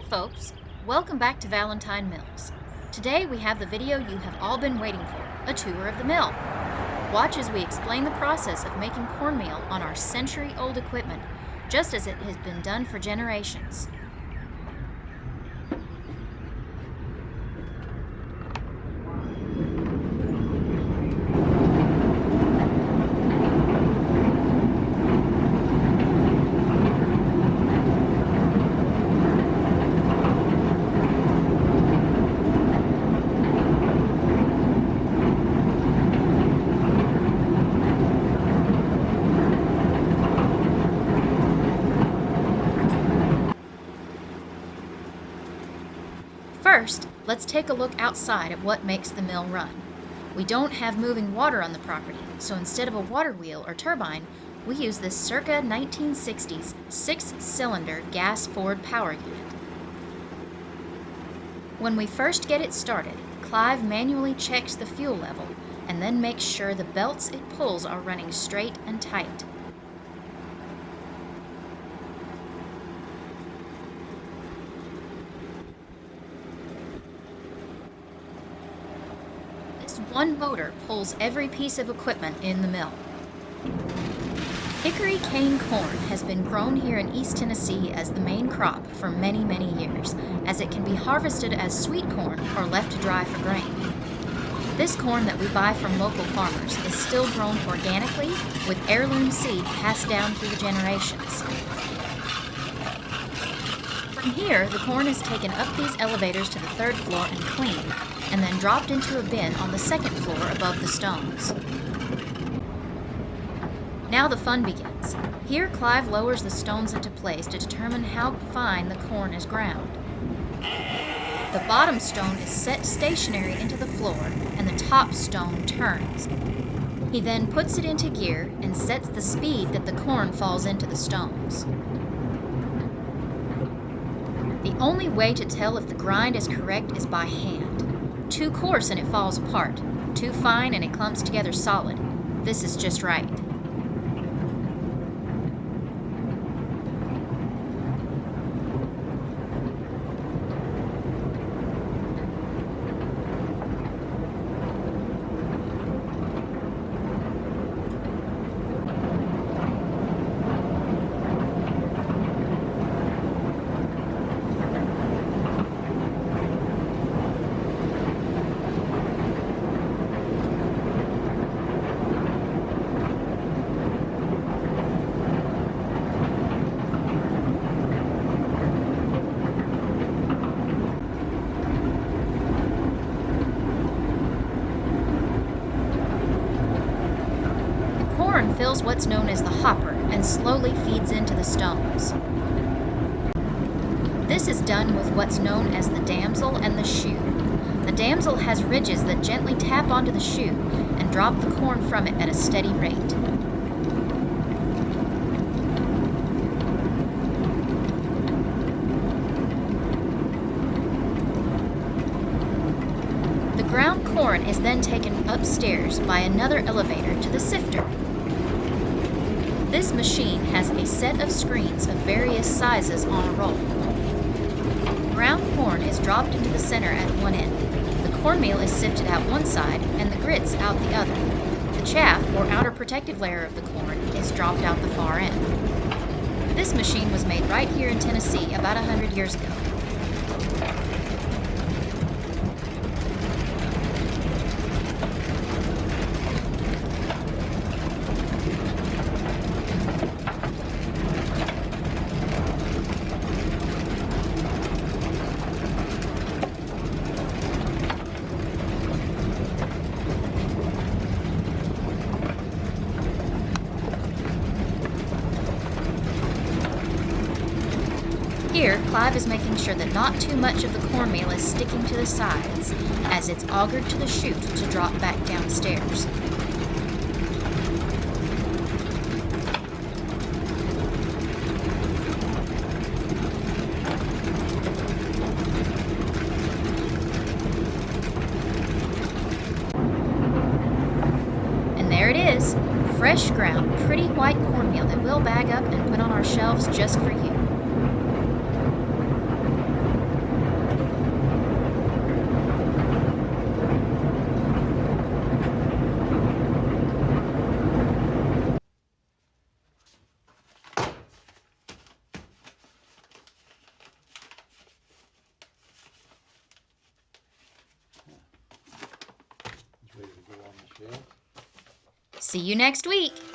folks, welcome back to Valentine Mills. Today we have the video you have all been waiting for, a tour of the mill. Watch as we explain the process of making cornmeal on our century-old equipment, just as it has been done for generations. First, let's take a look outside at what makes the mill run. We don't have moving water on the property, so instead of a water wheel or turbine, we use this circa 1960s 6-cylinder gas-forward power unit. When we first get it started, Clive manually checks the fuel level and then makes sure the belts it pulls are running straight and tight. One motor pulls every piece of equipment in the mill. Hickory cane corn has been grown here in East Tennessee as the main crop for many, many years, as it can be harvested as sweet corn or left to dry for grain. This corn that we buy from local farmers is still grown organically with heirloom seed passed down through the generations. From here, the corn is taken up these elevators to the third floor and cleaned, and then dropped into a bin on the second floor above the stones. Now the fun begins. Here Clive lowers the stones into place to determine how fine the corn is ground. The bottom stone is set stationary into the floor and the top stone turns. He then puts it into gear and sets the speed that the corn falls into the stones. The only way to tell if the grind is correct is by hand. Too coarse and it falls apart. Too fine and it clumps together solid. This is just right. Fills what's known as the hopper and slowly feeds into the stones. This is done with what's known as the damsel and the shoe. The damsel has ridges that gently tap onto the shoe and drop the corn from it at a steady rate. The ground corn is then taken upstairs by another elevator to the sifter. This machine has a set of screens of various sizes on a roll. Ground corn is dropped into the center at one end. The cornmeal is sifted out one side and the grits out the other. The chaff, or outer protective layer of the corn, is dropped out the far end. This machine was made right here in Tennessee about 100 years ago. Here, Clive is making sure that not too much of the cornmeal is sticking to the sides, as it's augured to the chute to drop back downstairs. And there it is, fresh ground, pretty white cornmeal that we'll bag up and put on our shelves just for you. See you next week!